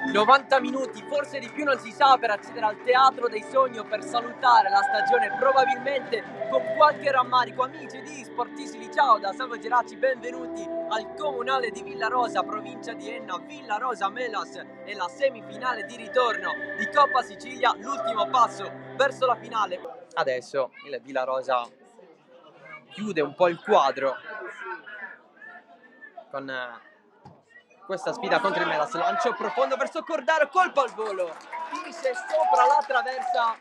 90 minuti, forse di più non si sa, per accedere al teatro dei sogni o per salutare la stagione, probabilmente con qualche rammarico. Amici di Sportissimi, ciao da Salvo Geraci, benvenuti al comunale di Villarosa, provincia di Enna. Villarosa Melas è la semifinale di ritorno di Coppa Sicilia, l'ultimo passo verso la finale. Adesso il Villarosa chiude un po' il quadro con questa sfida contro il Melas. Lancio profondo verso Cordaro, colpo al volo, finisce sopra la traversa.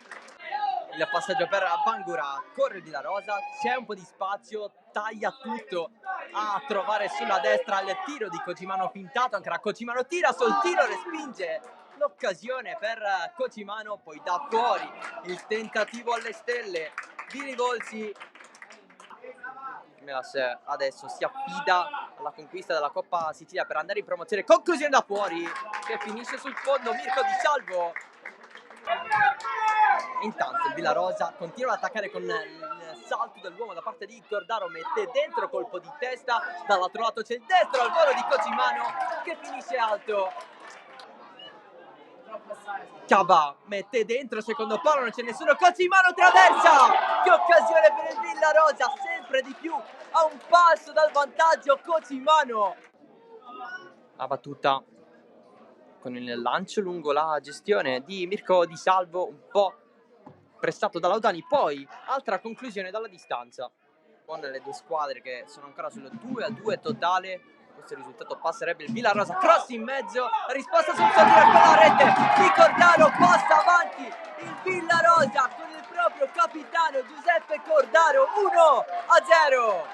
Il passaggio per Bangura, corre il Villarosa, c'è un po' di spazio, taglia tutto a trovare sulla destra il tiro di Cocimano fintato, ancora Cocimano tira sul tiro, respinge l'occasione per Cocimano, poi da fuori il tentativo alle stelle di Rivolsi. Melas adesso si affida alla conquista della Coppa Sicilia per andare in promozione. Conclusione da fuori che finisce sul fondo. Mirko Di Salvo. Intanto il Villarosa continua ad attaccare con il salto dell'uomo da parte di Cordaro, mette dentro, colpo di testa, dall'altro lato c'è il destro al volo di Cocimano che finisce alto. Caba mette dentro, secondo palo, non c'è nessuno, Cocimano traversa! Che occasione per il Villarosa, sempre di più a un passo dal vantaggio Cocimano. La battuta con il lancio lungo la gestione di Mirko Di Salvo, un po' prestato da Laudani, poi altra conclusione dalla distanza con le due squadre che sono ancora sul 2-2 totale. Questo risultato passerebbe il Villarosa, cross in mezzo, risposta sul solito con la rete di Cordaro, passa avanti il Villarosa con il proprio capitano Giuseppe Cordaro, 1-0.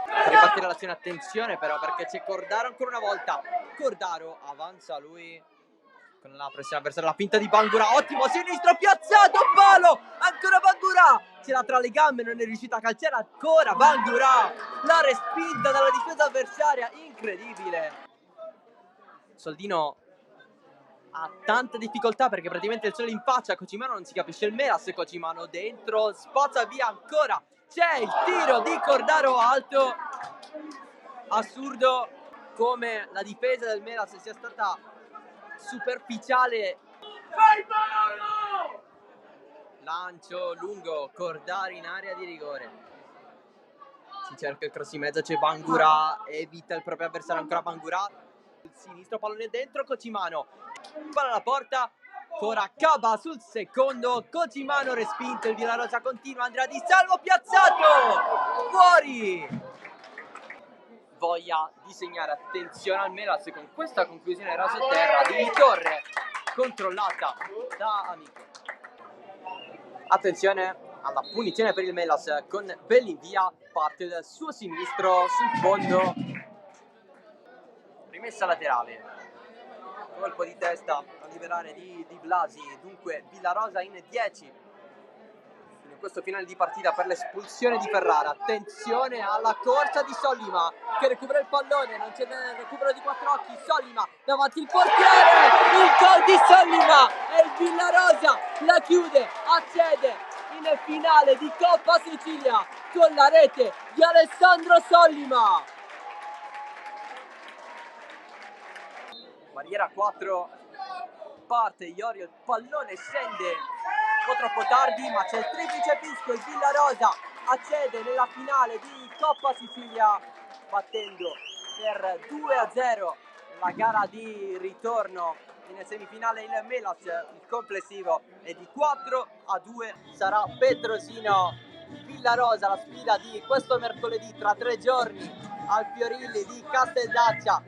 Per ripartire l'azione, attenzione però perché c'è Cordaro ancora una volta. Cordaro avanza lui con la pressione avversaria, la finta di Bangura, ottimo sinistro piazzato, palo, ancora Bangura, ce l'ha tra le gambe, non è riuscita a calciare, ancora Bangura, la respinta dalla difesa avversaria, incredibile. Soldino ha tanta difficoltà perché praticamente il sole in faccia, Cocimano non si capisce il Melas, Cocimano dentro, spazza via ancora, c'è il tiro di Cordaro alto. Assurdo come la difesa del Melas sia stata superficiale. Lancio lungo, Cordaro in area di rigore, si cerca il cross in mezzo, c'è Bangura, evita il proprio avversario, ancora Bangura, il sinistro, pallone dentro, Cocimano, palla alla porta, ancora Caba sul secondo, Cocimano respinto, il Villarosa continua, Andrea Di Salvo piazzato, fuori. Voglia di segnare, attenzione al Melas con questa conclusione raso terra di Torre, controllata da Amico. Attenzione alla punizione per il Melas con Bellinvia, parte dal suo sinistro sul fondo, rimessa laterale, colpo di testa a liberare di Blasi, dunque Villarosa in 10 in questo finale di partita per l'espulsione di Ferrara. Attenzione alla corsa di Sollima che recupera il pallone, non c'è il recupero di Quattrocchi, Sollima davanti il portiere, il gol di Sollima e il Villarosa la chiude, accede in finale di Coppa Sicilia con la rete di Alessandro Sollima. Barriera 4, parte Iorio, il pallone scende un po' troppo tardi, ma c'è il triplice fischio, il Villarosa accede nella finale di Coppa Sicilia battendo per 2-0 la gara di ritorno in semifinale il Melas. Il complessivo è di 4-2, sarà Petrosino Villarosa la sfida di questo mercoledì tra 3 giorni al Fiorilli di Casteldaccia.